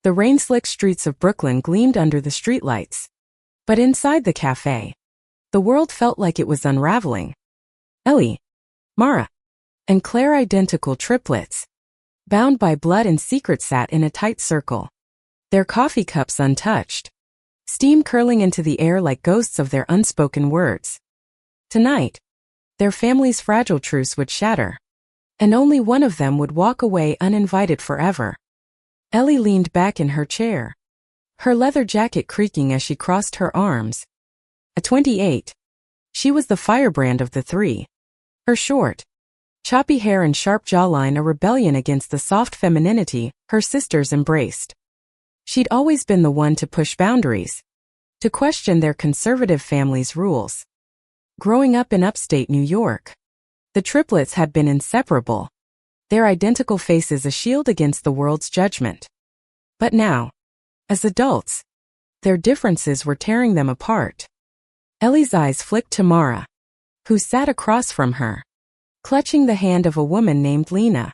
The rain-slicked streets of Brooklyn gleamed under the streetlights. But inside the cafe, the world felt like it was unraveling. Ellie, Mara, and Claire, identical triplets, bound by blood and secret, sat in a tight circle, their coffee cups untouched, steam curling into the air like ghosts of their unspoken words. Tonight, their family's fragile truce would shatter, and only one of them would walk away uninvited forever. Ellie leaned back in her chair, her leather jacket creaking as she crossed her arms. At 28, she was the firebrand of the three. Her short, choppy hair and sharp jawline a rebellion against the soft femininity her sisters embraced. She'd always been the one to push boundaries, to question their conservative family's rules. Growing up in upstate New York, the triplets had been inseparable, their identical faces a shield against the world's judgment. But now, as adults, their differences were tearing them apart. Ellie's eyes flicked to Mara, who sat across from her, clutching the hand of a woman named Lena.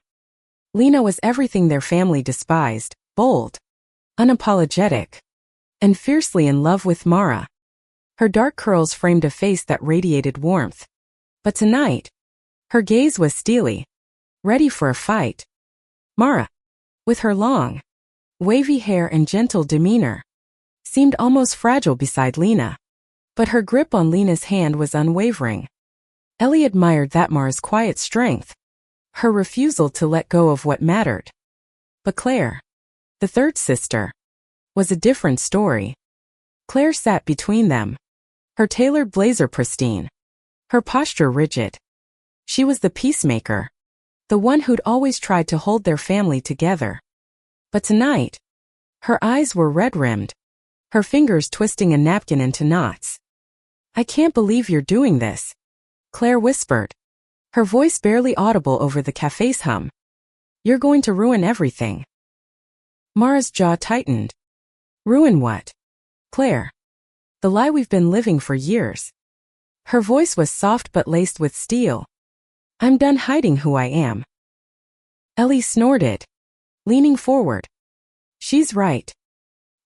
Lena was everything their family despised: bold, unapologetic, and fiercely in love with Mara. Her dark curls framed a face that radiated warmth. But tonight, her gaze was steely, ready for a fight. Mara, with her long, wavy hair and gentle demeanor, seemed almost fragile beside Lena. But her grip on Lena's hand was unwavering. Ellie admired that Mara's quiet strength, her refusal to let go of what mattered. But Claire, the third sister, was a different story. Claire sat between them, her tailored blazer pristine, her posture rigid. She was the peacemaker, the one who'd always tried to hold their family together. But tonight, her eyes were red-rimmed, her fingers twisting a napkin into knots. "I can't believe you're doing this," Claire whispered, her voice barely audible over the cafe's hum. "You're going to ruin everything." Mara's jaw tightened. "Ruin what, Claire?" "The lie we've been living for years." Her voice was soft but laced with steel. "I'm done hiding who I am." Ellie snorted, leaning forward. "She's right.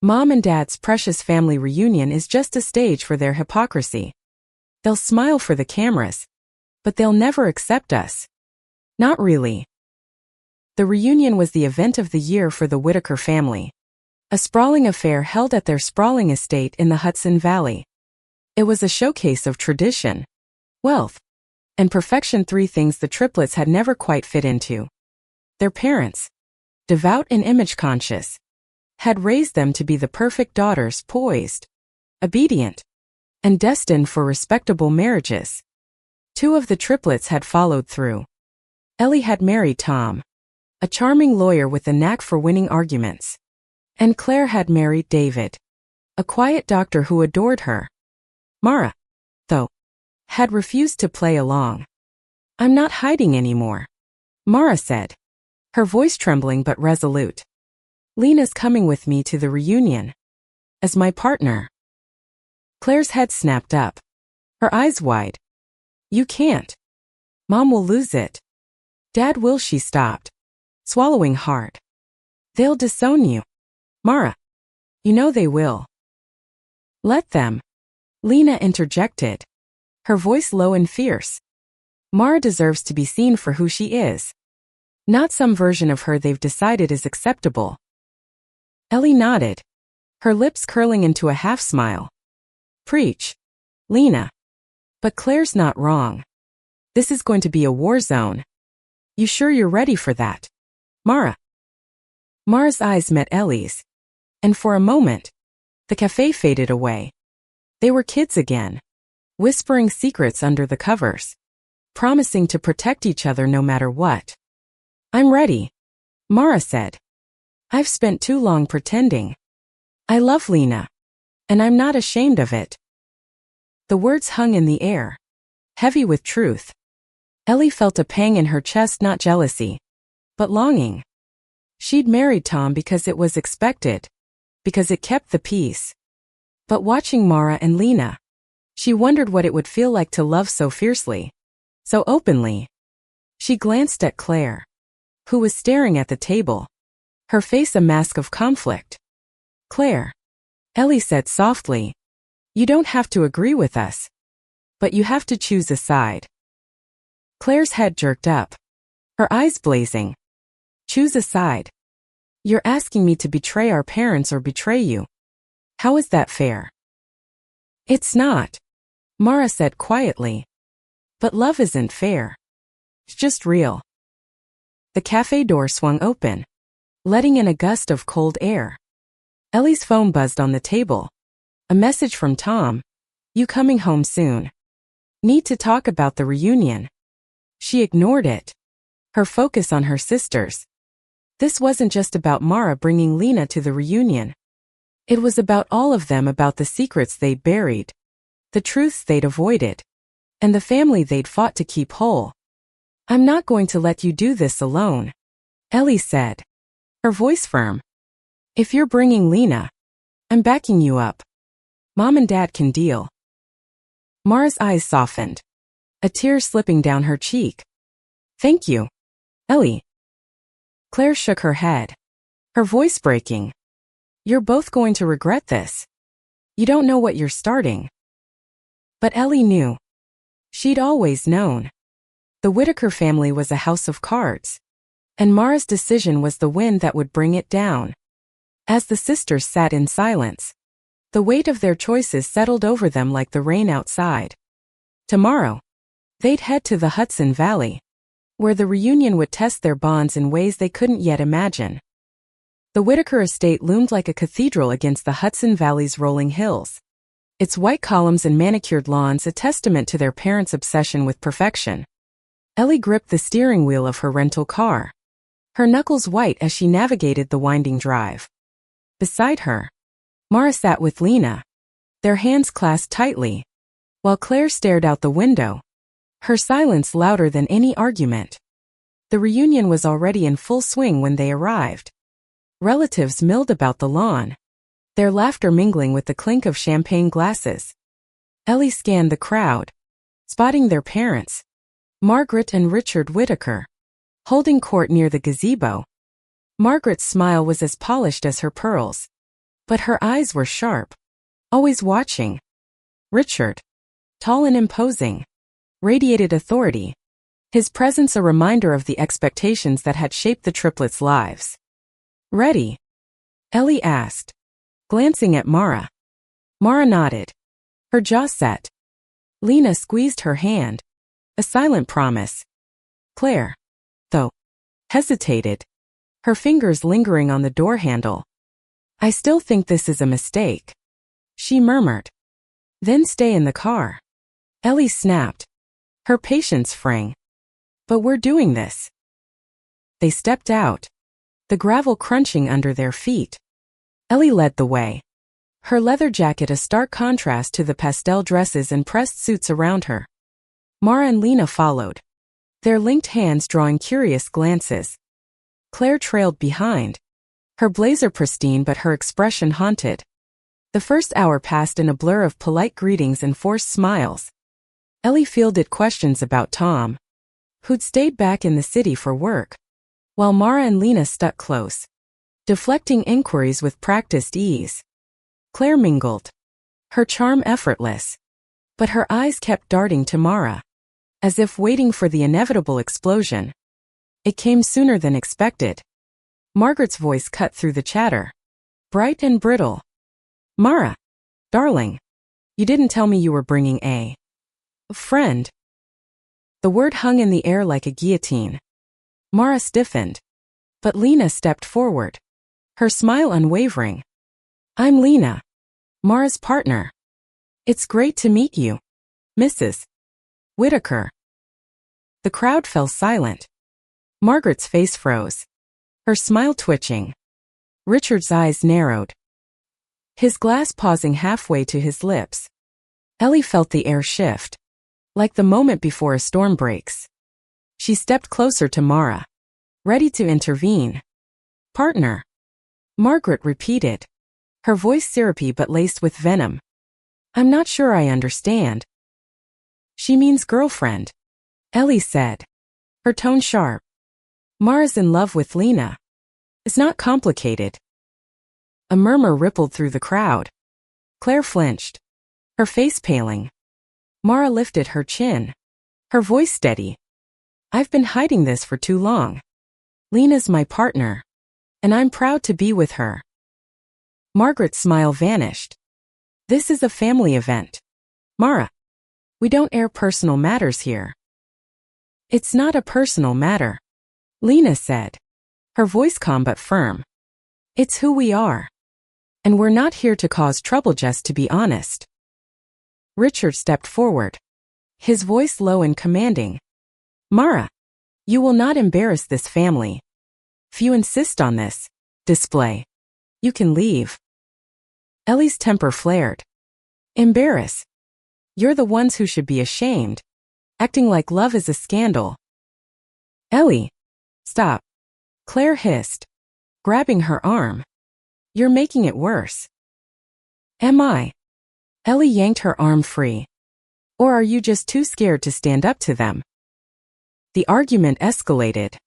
Mom and Dad's precious family reunion is just a stage for their hypocrisy. They'll smile for the cameras, but they'll never accept us." "Not really." The reunion was the event of the year for the Whitaker family, a sprawling affair held at their sprawling estate in the Hudson Valley. It was a showcase of tradition, wealth, and perfection, three things the triplets had never quite fit into. Their parents, devout and image-conscious, had raised them to be the perfect daughters, poised, obedient, and destined for respectable marriages. Two of the triplets had followed through. Ellie had married Tom, a charming lawyer with a knack for winning arguments, and Claire had married David, a quiet doctor who adored her. Mara, though, had refused to play along. "I'm not hiding anymore," Mara said, her voice trembling but resolute. "Lena's coming with me to the reunion, as my partner." Claire's head snapped up, her eyes wide. "You can't. Mom will lose it. Dad will," she stopped, swallowing hard. "They'll disown you, Mara. You know they will." "Let them," Lena interjected, her voice low and fierce. "Mara deserves to be seen for who she is, not some version of her they've decided is acceptable." Ellie nodded, her lips curling into a half-smile. "Preach, Lena. But Claire's not wrong. This is going to be a war zone. You sure you're ready for that, Mara?" Mara's eyes met Ellie's, and for a moment, the cafe faded away. They were kids again, whispering secrets under the covers, promising to protect each other no matter what. "I'm ready," Mara said. "I've spent too long pretending. I love Lena, and I'm not ashamed of it." The words hung in the air, heavy with truth. Ellie felt a pang in her chest, not jealousy, but longing. She'd married Tom because it was expected, because it kept the peace. But watching Mara and Lena, she wondered what it would feel like to love so fiercely, so openly. She glanced at Claire, who was staring at the table, her face a mask of conflict. Claire. Ellie said softly. You don't have to agree with us. But you have to choose a side. Claire's head jerked up. Her eyes blazing. Choose a side. You're asking me to betray our parents or betray you. How is that fair? It's not, Mara said quietly. But love isn't fair. It's just real. The cafe door swung open, letting in a gust of cold air. Ellie's phone buzzed on the table. A message from Tom. You coming home soon? Need to talk about the reunion. She ignored it. Her focus on her sisters. This wasn't just about Mara bringing Lena to the reunion. It was about all of them, about the secrets they'd buried, the truths they'd avoided, and the family they'd fought to keep whole. I'm not going to let you do this alone, Ellie said, her voice firm. If you're bringing Lena, I'm backing you up. Mom and Dad can deal. Mara's eyes softened, a tear slipping down her cheek. Thank you, Ellie. Claire shook her head, her voice breaking. You're both going to regret this. You don't know what you're starting. But Ellie knew. She'd always known. The Whittaker family was a house of cards, and Mara's decision was the wind that would bring it down. As the sisters sat in silence, the weight of their choices settled over them like the rain outside. Tomorrow, they'd head to the Hudson Valley, where the reunion would test their bonds in ways they couldn't yet imagine. The Whittaker estate loomed like a cathedral against the Hudson Valley's rolling hills, its white columns and manicured lawns a testament to their parents' obsession with perfection. Ellie gripped the steering wheel of her rental car, her knuckles white as she navigated the winding drive. Beside her, Mara sat with Lena, their hands clasped tightly, while Claire stared out the window, her silence louder than any argument. The reunion was already in full swing when they arrived. Relatives milled about the lawn, their laughter mingling with the clink of champagne glasses. Ellie scanned the crowd, spotting their parents, Margaret and Richard Whittaker, holding court near the gazebo. Margaret's smile was as polished as her pearls, but her eyes were sharp, always watching. Richard, tall and imposing, radiated authority, his presence a reminder of the expectations that had shaped the triplets' lives. Ready? Ellie asked, glancing at Mara. Mara nodded, her jaw set. Lena squeezed her hand, a silent promise. Claire, though, hesitated, her fingers lingering on the door handle. I still think this is a mistake, she murmured. Then stay in the car. Ellie snapped, her patience fraying. But we're doing this. They stepped out, the gravel crunching under their feet. Ellie led the way, her leather jacket a stark contrast to the pastel dresses and pressed suits around her. Mara and Lena followed, their linked hands drawing curious glances. Claire trailed behind, her blazer pristine but her expression haunted. The first hour passed in a blur of polite greetings and forced smiles. Ellie fielded questions about Tom, who'd stayed back in the city for work, while Mara and Lena stuck close, deflecting inquiries with practiced ease. Claire mingled, her charm effortless, but her eyes kept darting to Mara, as if waiting for the inevitable explosion. It came sooner than expected. Margaret's voice cut through the chatter, bright and brittle. Mara, darling, you didn't tell me you were bringing a friend. The word hung in the air like a guillotine. Mara stiffened, but Lena stepped forward, her smile unwavering. I'm Lena, Mara's partner. It's great to meet you, Mrs. Whittaker. The crowd fell silent. Margaret's face froze, her smile twitching. Richard's eyes narrowed, his glass pausing halfway to his lips. Ellie felt the air shift, like the moment before a storm breaks. She stepped closer to Mara, ready to intervene. Partner, Margaret repeated, her voice syrupy but laced with venom. I'm not sure I understand. She means girlfriend, Ellie said, her tone sharp. Mara's in love with Lena. It's not complicated. A murmur rippled through the crowd. Claire flinched, her face paling. Mara lifted her chin, her voice steady. I've been hiding this for too long. Lena's my partner, and I'm proud to be with her. Margaret's smile vanished. This is a family event. Mara, we don't air personal matters here. It's not a personal matter, Lena said, her voice calm but firm. It's who we are. And we're not here to cause trouble, just to be honest. Richard stepped forward, his voice low and commanding. Mara, you will not embarrass this family. If you insist on this display, you can leave. Ellie's temper flared. Embarrass? You're the ones who should be ashamed, acting like love is a scandal. Ellie, stop, Claire hissed, grabbing her arm. You're making it worse. Am I? Ellie yanked her arm free. Or are you just too scared to stand up to them? The argument escalated,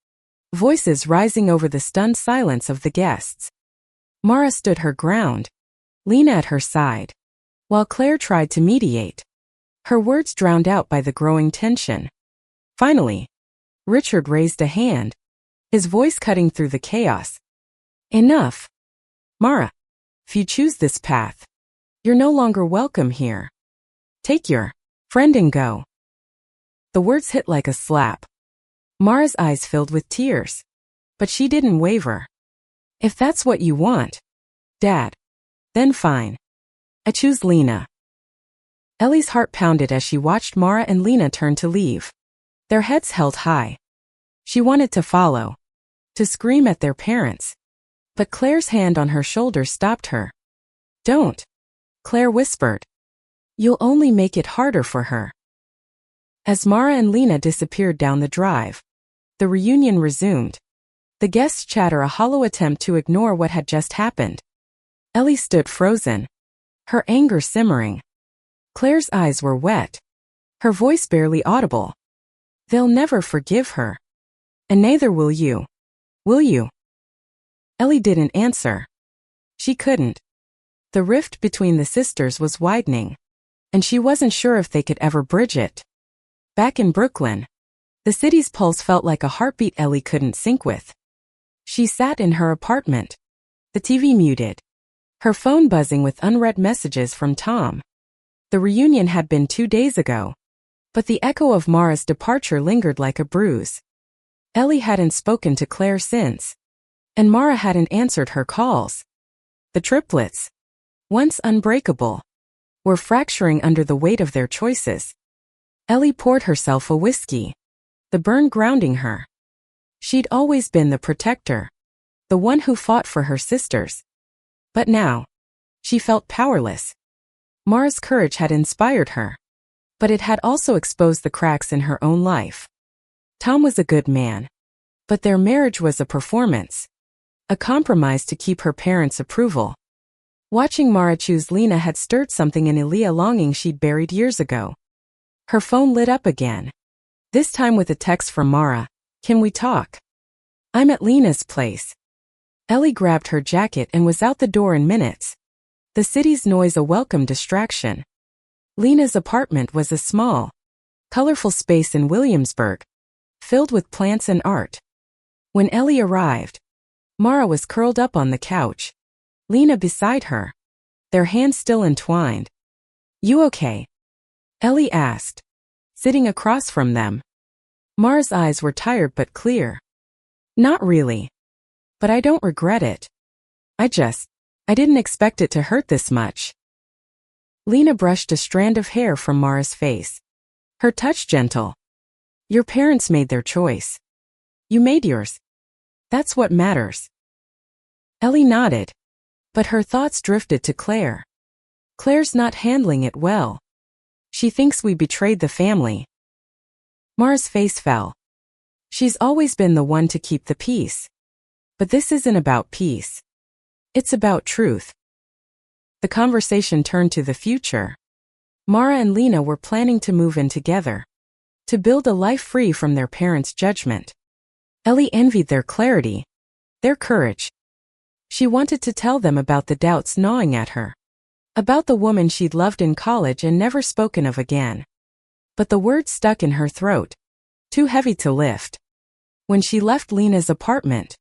voices rising over the stunned silence of the guests. Mara stood her ground, Lena at her side, while Claire tried to mediate, her words drowned out by the growing tension. Finally, Richard raised a hand, his voice cutting through the chaos. Enough. Mara, if you choose this path, you're no longer welcome here. Take your friend and go. The words hit like a slap. Mara's eyes filled with tears. But she didn't waver. If that's what you want, Dad, then fine. I choose Lena. Ellie's heart pounded as she watched Mara and Lena turn to leave, their heads held high. She wanted to follow, to scream at their parents. But Claire's hand on her shoulder stopped her. Don't, Claire whispered. You'll only make it harder for her. As Mara and Lena disappeared down the drive, the reunion resumed. The guests chatter a hollow attempt to ignore what had just happened. Ellie stood frozen, her anger simmering. Claire's eyes were wet, her voice barely audible. They'll never forgive her. And neither will you. Will you? Ellie didn't answer. She couldn't. The rift between the sisters was widening, and she wasn't sure if they could ever bridge it. Back in Brooklyn, the city's pulse felt like a heartbeat Ellie couldn't sync with. She sat in her apartment, the TV muted, her phone buzzing with unread messages from Tom. The reunion had been 2 days ago, but the echo of Mara's departure lingered like a bruise. Ellie hadn't spoken to Claire since, and Mara hadn't answered her calls. The triplets, once unbreakable, were fracturing under the weight of their choices. Ellie poured herself a whiskey, the burn grounding her. She'd always been the protector, the one who fought for her sisters. But now, she felt powerless. Mara's courage had inspired her, but it had also exposed the cracks in her own life. Tom was a good man, but their marriage was a performance, a compromise to keep her parents' approval. Watching Mara choose Lena had stirred something in Elia longing she'd buried years ago. Her phone lit up again, this time with a text from Mara. Can we talk? I'm at Lena's place. Ellie grabbed her jacket and was out the door in minutes. The city's noise a welcome distraction. Lena's apartment was a small, colorful space in Williamsburg, filled with plants and art. When Ellie arrived, Mara was curled up on the couch, Lena beside her, their hands still entwined. You okay? Ellie asked, sitting across from them. Mara's eyes were tired but clear. Not really. But I don't regret it. I didn't expect it to hurt this much. Lena brushed a strand of hair from Mara's face, her touch gentle. Your parents made their choice. You made yours. That's what matters. Ellie nodded, but her thoughts drifted to Claire. Claire's not handling it well. She thinks we betrayed the family. Mara's face fell. She's always been the one to keep the peace. But this isn't about peace. It's about truth. The conversation turned to the future. Mara and Lena were planning to move in together, to build a life free from their parents' judgment. Ellie envied their clarity, their courage. She wanted to tell them about the doubts gnawing at her, about the woman she'd loved in college and never spoken of again. But the words stuck in her throat, too heavy to lift. When she left Lena's apartment,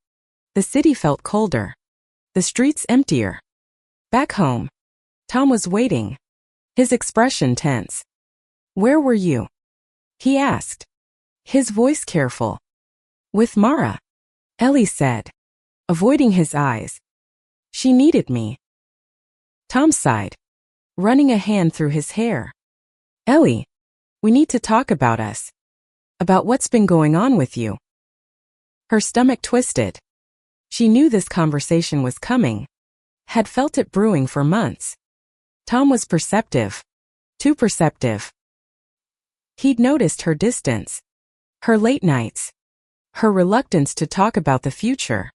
the city felt colder, the streets emptier. Back home, Tom was waiting, his expression tense. "Where were you?" he asked, his voice careful. "With Mara," Ellie said, avoiding his eyes. "She needed me." Tom sighed, running a hand through his hair. "Ellie, we need to talk about us. About what's been going on with you." Her stomach twisted. She knew this conversation was coming, had felt it brewing for months. Tom was perceptive, too perceptive. He'd noticed her distance, her late nights, her reluctance to talk about the future.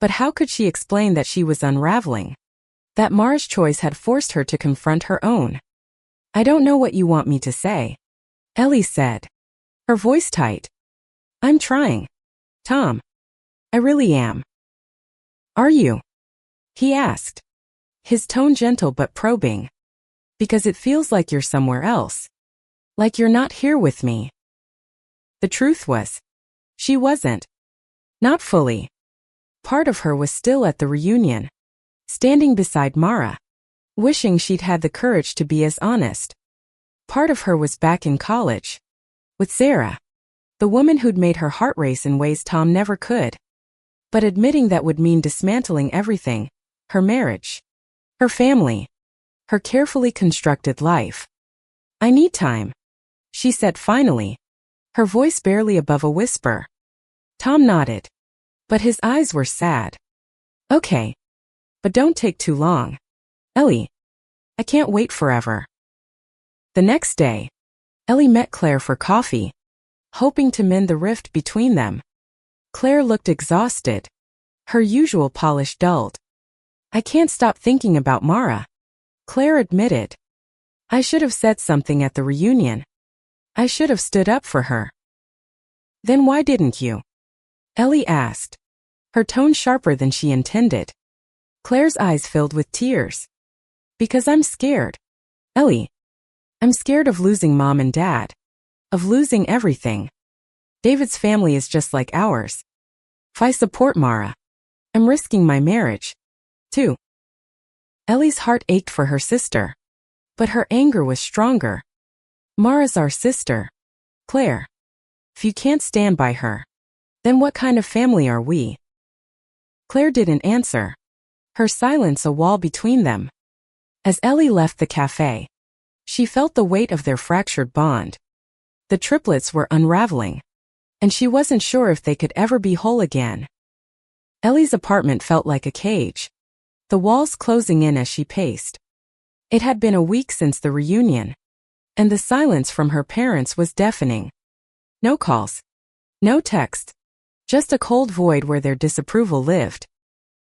But how could she explain that she was unraveling? That Mara's choice had forced her to confront her own. "I don't know what you want me to say," Ellie said, her voice tight. "I'm trying, Tom. I really am." "Are you?" he asked, his tone gentle but probing. "Because it feels like you're somewhere else. Like you're not here with me." The truth was, she wasn't. Not fully. Part of her was still at the reunion, standing beside Mara, wishing she'd had the courage to be as honest. Part of her was back in college, with Sarah, the woman who'd made her heart race in ways Tom never could. But admitting that would mean dismantling everything, her marriage, her family, her carefully constructed life. "I need time," she said finally, her voice barely above a whisper. Tom nodded, but his eyes were sad. "Okay. But don't take too long. Ellie, I can't wait forever." The next day, Ellie met Claire for coffee, hoping to mend the rift between them. Claire looked exhausted, her usual polish dulled. "I can't stop thinking about Mara," Claire admitted. "I should have said something at the reunion. I should have stood up for her." "Then why didn't you?" Ellie asked, her tone sharper than she intended. Claire's eyes filled with tears. "Because I'm scared, Ellie. I'm scared of losing Mom and Dad, of losing everything. David's family is just like ours. If I support Mara, I'm risking my marriage, too." Ellie's heart ached for her sister, but her anger was stronger. "Mara's our sister, Claire. If you can't stand by her, then what kind of family are we?" Claire didn't answer, her silence a wall between them. As Ellie left the cafe, she felt the weight of their fractured bond. The triplets were unraveling, and she wasn't sure if they could ever be whole again. Ellie's apartment felt like a cage, the walls closing in as she paced. It had been a week since the reunion, and the silence from her parents was deafening. No calls, no text, just a cold void where their disapproval lived.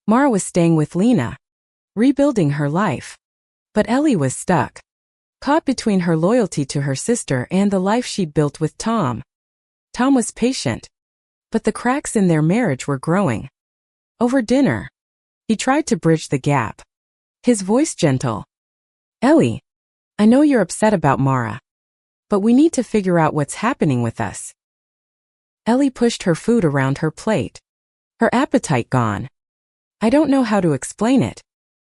Mara was staying with Lena, rebuilding her life. But Ellie was stuck, caught between her loyalty to her sister and the life she'd built with Tom. Tom was patient, but the cracks in their marriage were growing. Over dinner, he tried to bridge the gap, his voice gentle. "Ellie, I know you're upset about Mara, but we need to figure out what's happening with us." Ellie pushed her food around her plate, her appetite gone. "I don't know how to explain it,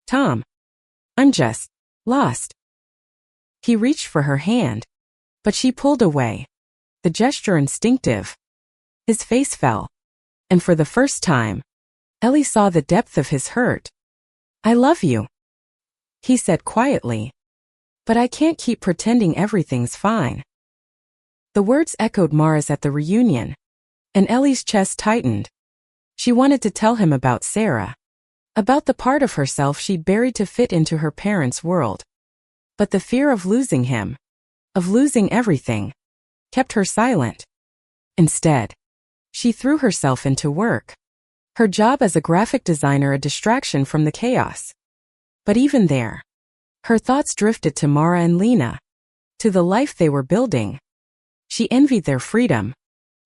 Tom. I'm just lost." He reached for her hand, but she pulled away, the gesture instinctive. His face fell, and for the first time, Ellie saw the depth of his hurt. "I love you," he said quietly, "but I can't keep pretending everything's fine." The words echoed Mara's at the reunion, and Ellie's chest tightened. She wanted to tell him about Sarah, about the part of herself she'd buried to fit into her parents' world. But the fear of losing him, of losing everything, kept her silent. Instead, she threw herself into work, her job as a graphic designer a distraction from the chaos. But even there, her thoughts drifted to Mara and Lena, to the life they were building. She envied their freedom,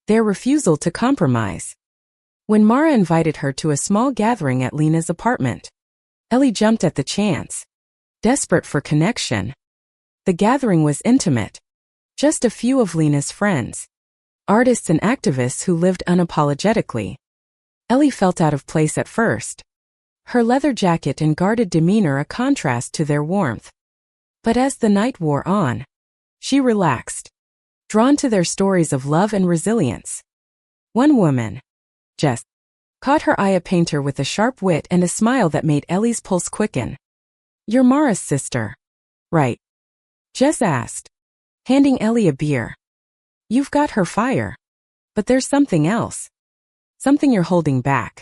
their refusal to compromise. When Mara invited her to a small gathering at Lena's apartment, Ellie jumped at the chance, desperate for connection. The gathering was intimate. Just a few of Lena's friends, artists and activists who lived unapologetically. Ellie felt out of place at first, her leather jacket and guarded demeanor a contrast to their warmth. But as the night wore on, she relaxed, drawn to their stories of love and resilience. One woman, Jess, caught her eye, a painter with a sharp wit and a smile that made Ellie's pulse quicken. "You're Mara's sister, right?" Jess asked, handing Ellie a beer. "You've got her fire. But there's something else. Something you're holding back."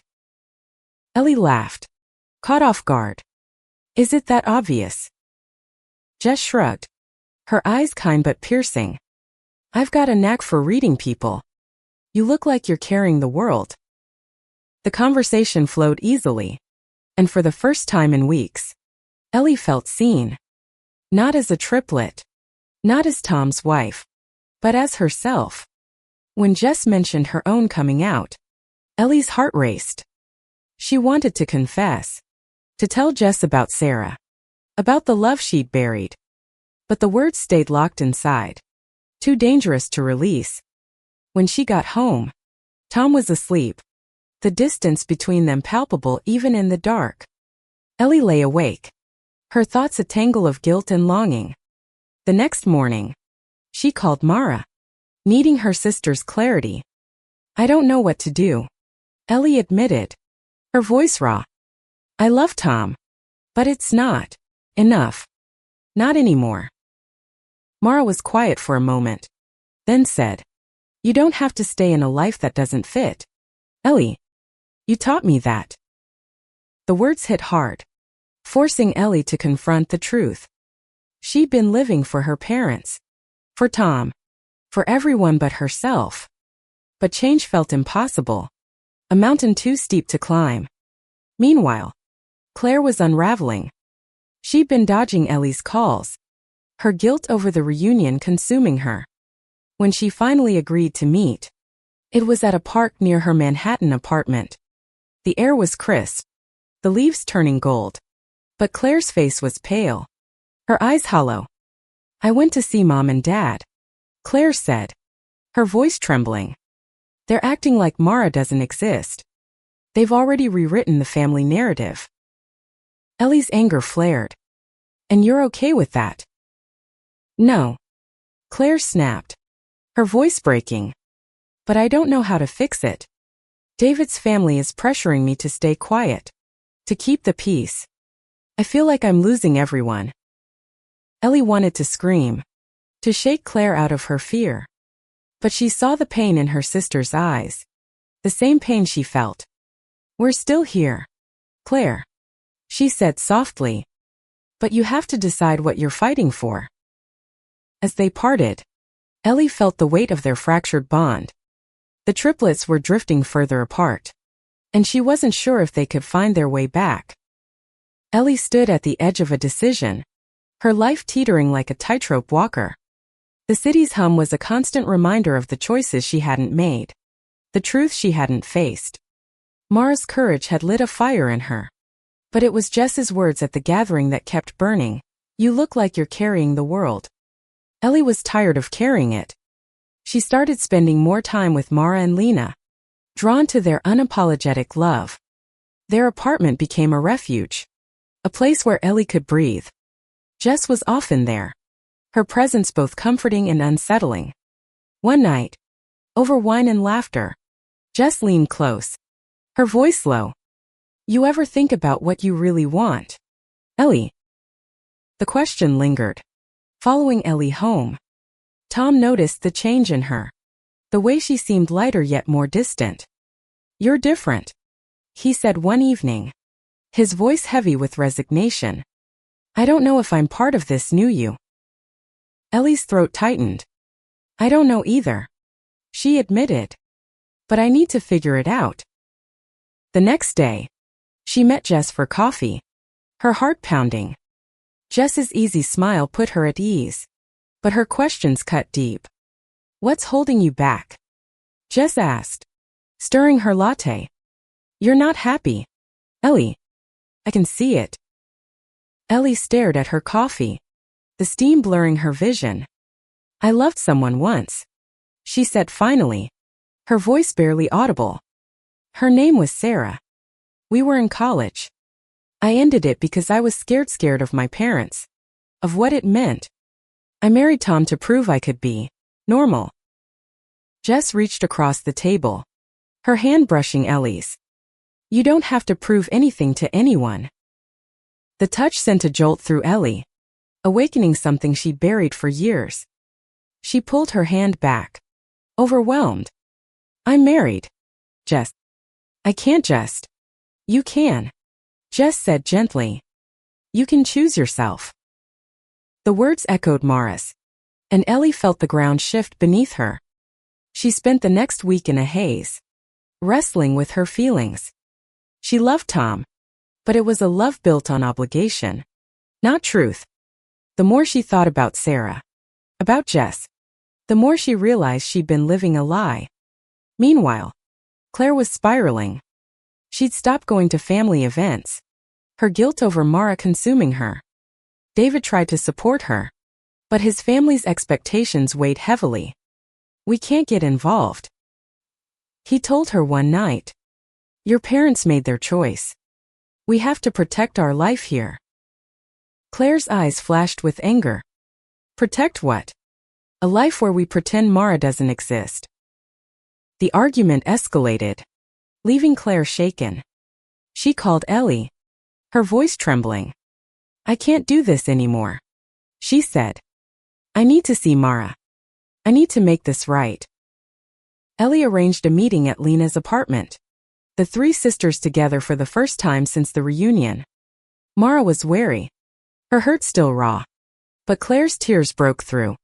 Ellie laughed, caught off guard. "Is it that obvious?" Jess shrugged, her eyes kind but piercing. "I've got a knack for reading people. You look like you're carrying the world." The conversation flowed easily, and for the first time in weeks, Ellie felt seen. Not as a triplet, not as Tom's wife, but as herself. When Jess mentioned her own coming out, Ellie's heart raced. She wanted to confess, to tell Jess about Sarah, about the love she'd buried. But the words stayed locked inside, too dangerous to release. When she got home, Tom was asleep, the distance between them palpable even in the dark. Ellie lay awake, her thoughts a tangle of guilt and longing. The next morning, she called Mara, needing her sister's clarity. "I don't know what to do," Ellie admitted, her voice raw. "I love Tom, but it's not enough. Not anymore." Mara was quiet for a moment, then said, "You don't have to stay in a life that doesn't fit. Ellie, you taught me that." The words hit hard, forcing Ellie to confront the truth. She'd been living for her parents, for Tom, for everyone but herself. But change felt impossible, a mountain too steep to climb. Meanwhile, Claire was unraveling. She'd been dodging Ellie's calls, her guilt over the reunion consuming her. When she finally agreed to meet, it was at a park near her Manhattan apartment. The air was crisp, the leaves turning gold. But Claire's face was pale, her eyes hollow. "I went to see Mom and Dad," Claire said, her voice trembling. "They're acting like Mara doesn't exist. They've already rewritten the family narrative." Ellie's anger flared. "And you're okay with that?" "No," Claire snapped, her voice breaking. "But I don't know how to fix it. David's family is pressuring me to stay quiet, to keep the peace. I feel like I'm losing everyone." Ellie wanted to scream, to shake Claire out of her fear. But she saw the pain in her sister's eyes, the same pain she felt. "We're still here, Claire," she said softly. "But you have to decide what you're fighting for." As they parted, Ellie felt the weight of their fractured bond. The triplets were drifting further apart, and she wasn't sure if they could find their way back. Ellie stood at the edge of a decision, her life teetering like a tightrope walker. The city's hum was a constant reminder of the choices she hadn't made, the truth she hadn't faced. Mara's courage had lit a fire in her. But it was Jess's words at the gathering that kept burning. "You look like you're carrying the world." Ellie was tired of carrying it. She started spending more time with Mara and Lena, drawn to their unapologetic love. Their apartment became a refuge, a place where Ellie could breathe. Jess was often there, her presence both comforting and unsettling. One night, over wine and laughter, Jess leaned close, her voice low. "You ever think about what you really want, Ellie?" The question lingered. Following Ellie home, Tom noticed the change in her, the way she seemed lighter yet more distant. "You're different," he said one evening, his voice heavy with resignation. "I don't know if I'm part of this new you." Ellie's throat tightened. "I don't know either," she admitted. "But I need to figure it out." The next day, she met Jess for coffee, her heart pounding. Jess's easy smile put her at ease, but her questions cut deep. "What's holding you back?" Jess asked, stirring her latte. You're not happy. Ellie. I can see it. Ellie stared at her coffee, the steam blurring her vision. I loved someone once, she said finally, her voice barely audible. Her name was Sarah. We were in college. I ended it because I was scared of my parents, of what it meant. I married Tom to prove I could be normal. Jess reached across the table, her hand brushing Ellie's. You don't have to prove anything to anyone. The touch sent a jolt through Ellie, awakening something she'd buried for years. She pulled her hand back, overwhelmed. I'm married. Jess. I can't just. You can. Jess said gently. You can choose yourself. The words echoed Mara's, and Ellie felt the ground shift beneath her. She spent the next week in a haze, wrestling with her feelings. She loved Tom, but it was a love built on obligation, not truth. The more she thought about Sarah, about Jess, the more she realized she'd been living a lie. Meanwhile, Claire was spiraling. She'd stopped going to family events, her guilt over Mara consuming her. David tried to support her, but his family's expectations weighed heavily. We can't get involved, he told her one night. Your parents made their choice. We have to protect our life here. Claire's eyes flashed with anger. Protect what? A life where we pretend Mara doesn't exist. The argument escalated, leaving Claire shaken. She called Ellie, her voice trembling. I can't do this anymore, she said. I need to see Mara. I need to make this right. Ellie arranged a meeting at Lena's apartment, the three sisters together for the first time since the reunion. Mara was wary, her hurt still raw, but Claire's tears broke through.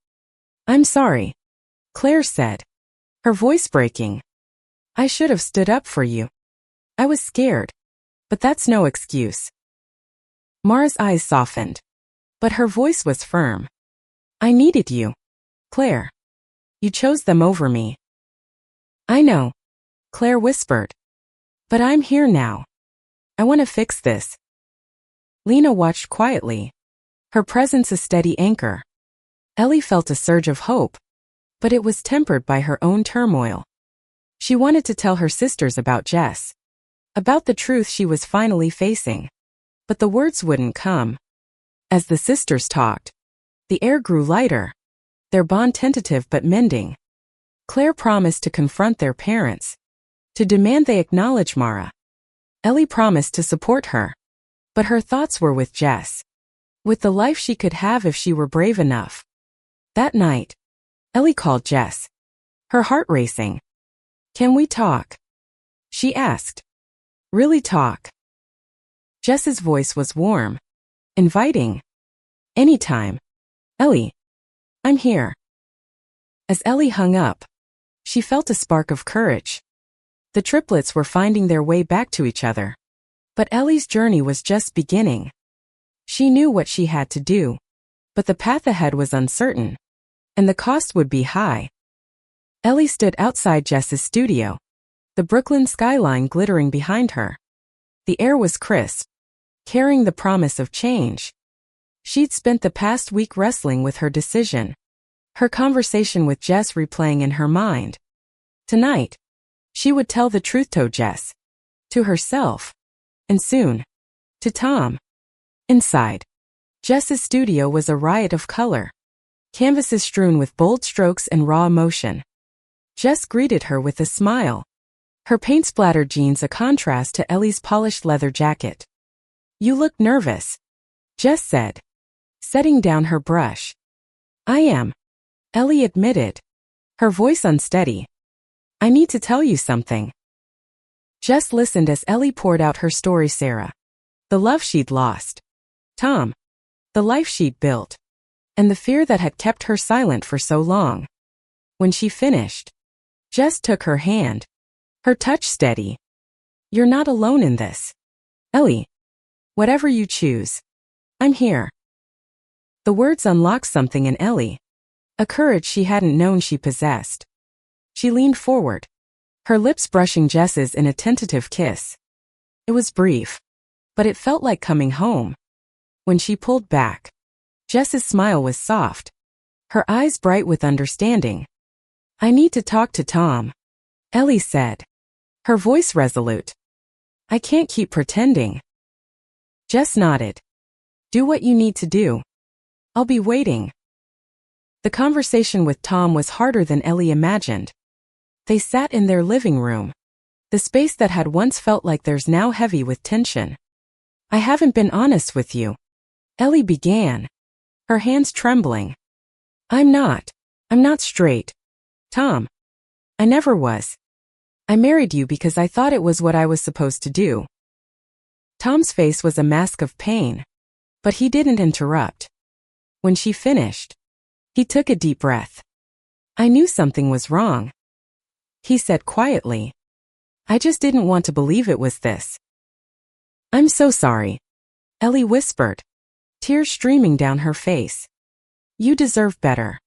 I'm sorry, Claire said, her voice breaking. I should have stood up for you. I was scared, but that's no excuse. Mara's eyes softened, but her voice was firm. I needed you, Claire. You chose them over me. I know, Claire whispered. But I'm here now. I want to fix this. Lena watched quietly, her presence a steady anchor. Ellie felt a surge of hope, but it was tempered by her own turmoil. She wanted to tell her sisters about Jess, about the truth she was finally facing, but the words wouldn't come. As the sisters talked, the air grew lighter, their bond tentative but mending. Claire promised to confront their parents, to demand they acknowledge Mara. Ellie promised to support her, but her thoughts were with Jess, with the life she could have if she were brave enough. That night, Ellie called Jess, her heart racing. Can we talk? She asked. Really talk? Jess's voice was warm, inviting. Anytime. Ellie. I'm here. As Ellie hung up, she felt a spark of courage. The triplets were finding their way back to each other. But Ellie's journey was just beginning. She knew what she had to do, but the path ahead was uncertain, and the cost would be high. Ellie stood outside Jess's studio, the Brooklyn skyline glittering behind her. The air was crisp, carrying the promise of change. She'd spent the past week wrestling with her decision, her conversation with Jess replaying in her mind. Tonight, she would tell the truth to Jess, to herself, and soon, to Tom. Inside, Jess's studio was a riot of color, canvases strewn with bold strokes and raw emotion. Jess greeted her with a smile, her paint-splattered jeans a contrast to Ellie's polished leather jacket. You look nervous, Jess said, setting down her brush. I am, Ellie admitted, her voice unsteady. I need to tell you something. Jess listened as Ellie poured out her story. Sarah, the love she'd lost. Tom, the life she'd built, and the fear that had kept her silent for so long. When she finished, Jess took her hand, her touch steady. You're not alone in this, Ellie. Whatever you choose, I'm here. The words unlocked something in Ellie, a courage she hadn't known she possessed. She leaned forward, her lips brushing Jess's in a tentative kiss. It was brief, but it felt like coming home. When she pulled back, Jess's smile was soft, her eyes bright with understanding. "I need to talk to Tom," Ellie said, her voice resolute. "I can't keep pretending." Jess nodded. "Do what you need to do. I'll be waiting." The conversation with Tom was harder than Ellie imagined. They sat in their living room, the space that had once felt like theirs now heavy with tension. "I haven't been honest with you," Ellie began, her hands trembling. I'm not straight, Tom. I never was. I married you because I thought it was what I was supposed to do." Tom's face was a mask of pain, but he didn't interrupt. When she finished, he took a deep breath. "I knew something was wrong," he said quietly. "I just didn't want to believe it was this." "I'm so sorry," Ellie whispered, tears streaming down her face. "You deserve better."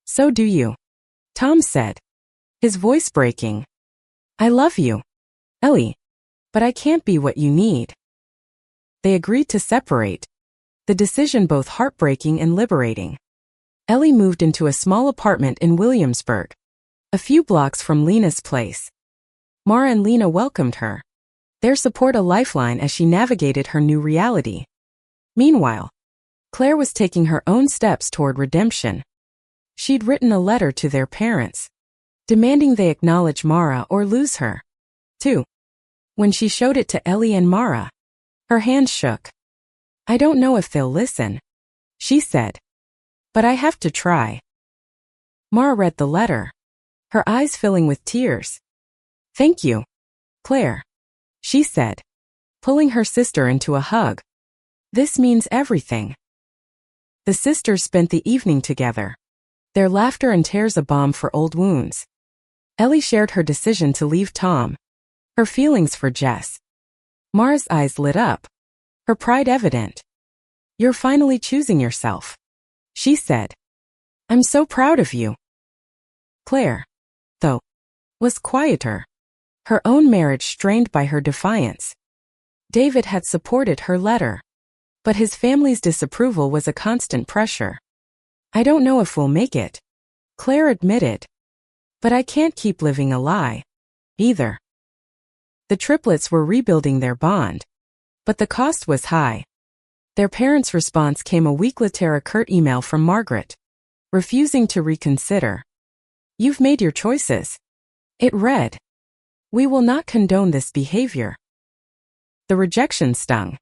"So do you," Tom said, his voice breaking. "I love you, Ellie, but I can't be what you need." They agreed to separate, the decision both heartbreaking and liberating. Ellie moved into a small apartment in Williamsburg, a few blocks from Lena's place. Mara and Lena welcomed her, their support a lifeline as she navigated her new reality. Meanwhile, Claire was taking her own steps toward redemption. She'd written a letter to their parents, demanding they acknowledge Mara or lose her, too. When she showed it to Ellie and Mara, her hands shook. "I don't know if they'll listen," she said, "but I have to try." Mara read the letter, her eyes filling with tears. "Thank you, Claire," she said, pulling her sister into a hug. "This means everything." The sisters spent the evening together, their laughter and tears a balm for old wounds. Ellie shared her decision to leave Tom, her feelings for Jess. Mara's eyes lit up, her pride evident. "You're finally choosing yourself," she said. "I'm so proud of you." Claire, though, was quieter, her own marriage strained by her defiance. David had supported her letter, but his family's disapproval was a constant pressure. "I don't know if we'll make it," Claire admitted. "But I can't keep living a lie, either." The triplets were rebuilding their bond, but the cost was high. Their parents' response came a week later, a curt email from Margaret, refusing to reconsider. "You've made your choices," it read. "We will not condone this behavior." The rejection stung,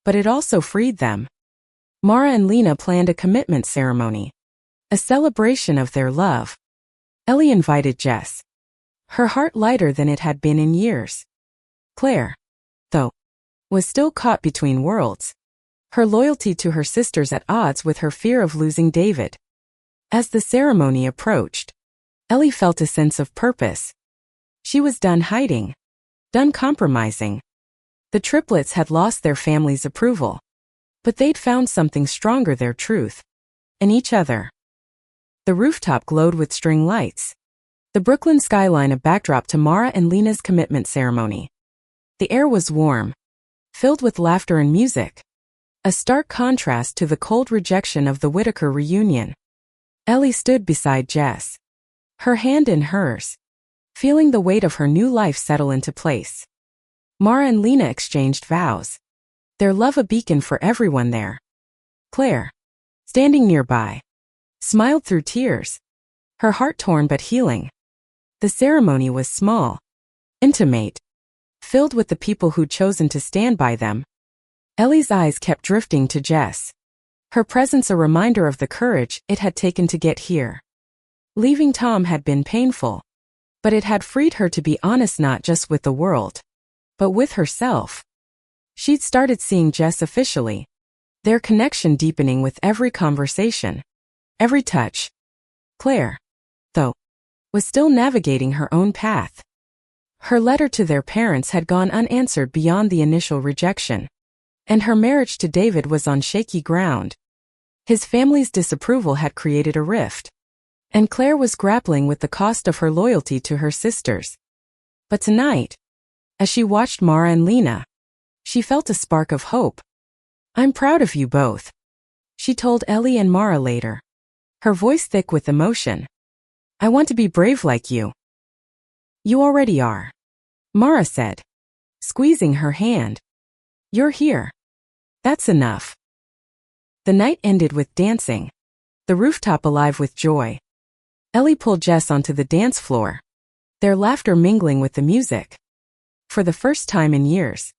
but it also freed them. Mara and Lena planned a commitment ceremony, a celebration of their love. Ellie invited Jess, her heart lighter than it had been in years. Claire, though, was still caught between worlds, her loyalty to her sisters at odds with her fear of losing David. As the ceremony approached, Ellie felt a sense of purpose. She was done hiding, done compromising. The triplets had lost their family's approval, but they'd found something stronger, their truth, in each other. The rooftop glowed with string lights, the Brooklyn skyline a backdrop to Mara and Lena's commitment ceremony. The air was warm, filled with laughter and music, a stark contrast to the cold rejection of the Whitaker reunion. Ellie stood beside Jess, her hand in hers, feeling the weight of her new life settle into place. Mara and Lena exchanged vows, their love a beacon for everyone there. Claire, standing nearby, smiled through tears, her heart torn but healing. The ceremony was small, intimate, filled with the people who'd chosen to stand by them. Ellie's eyes kept drifting to Jess, her presence a reminder of the courage it had taken to get here. Leaving Tom had been painful, but it had freed her to be honest not just with the world, but with herself. She'd started seeing Jess officially, their connection deepening with every conversation, every touch. Claire, though, was still navigating her own path. Her letter to their parents had gone unanswered beyond the initial rejection, and her marriage to David was on shaky ground. His family's disapproval had created a rift, and Claire was grappling with the cost of her loyalty to her sisters. But tonight, As she watched Mara and Lena, she felt a spark of hope. "I'm proud of you both," she told Ellie and Mara later, her voice thick with emotion. "I want to be brave like you." "You already are," Mara said, squeezing her hand. "You're here. That's enough." The night ended with dancing, the rooftop alive with joy. Ellie pulled Jess onto the dance floor, their laughter mingling with the music. For the first time in years,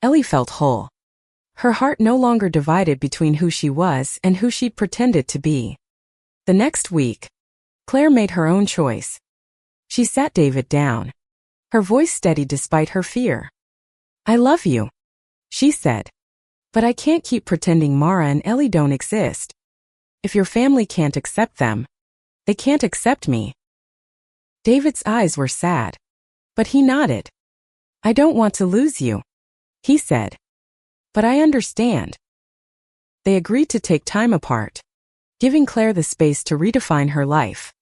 Ellie felt whole. Her heart no longer divided between who she was and who she'd pretended to be. The next week, Claire made her own choice. She sat David down, her voice steady despite her fear. "I love you," she said, "but I can't keep pretending Mara and Ellie don't exist. If your family can't accept them, they can't accept me." David's eyes were sad, but he nodded. "I don't want to lose you," he said, "but I understand." They agreed to take time apart, giving Claire the space to redefine her life.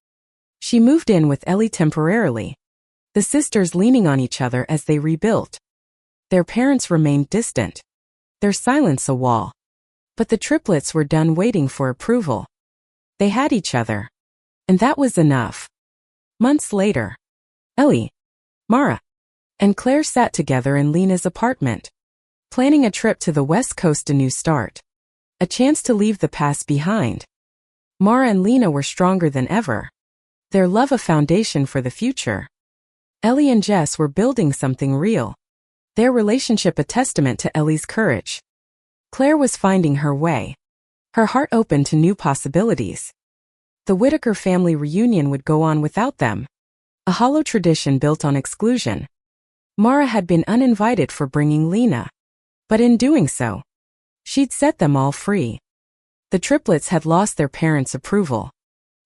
She moved in with Ellie temporarily, the sisters leaning on each other as they rebuilt. Their parents remained distant, their silence a wall. But the triplets were done waiting for approval. They had each other, and that was enough. Months later, Ellie, Mara, and Claire sat together in Lena's apartment, planning a trip to the West Coast, a new start, a chance to leave the past behind. Mara and Lena were stronger than ever, their love a foundation for the future. Ellie and Jess were building something real, their relationship a testament to Ellie's courage. Claire was finding her way, her heart open to new possibilities. The Whittaker family reunion would go on without them, a hollow tradition built on exclusion. Mara had been uninvited for bringing Lena, but in doing so, she'd set them all free. The triplets had lost their parents' approval,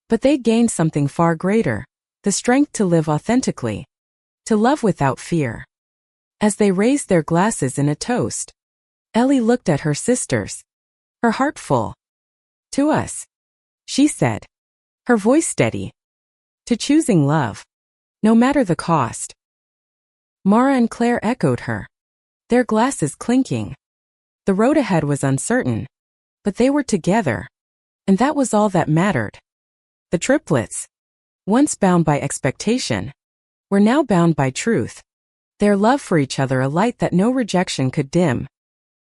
but they gained something far greater, the strength to live authentically, to love without fear. As they raised their glasses in a toast, Ellie looked at her sisters, her heart full. "To us," she said, her voice steady. "To choosing love, no matter the cost." Mara and Claire echoed her, their glasses clinking. The road ahead was uncertain, but they were together, and that was all that mattered. The triplets, once bound by expectation, were now bound by truth, their love for each other a light that no rejection could dim.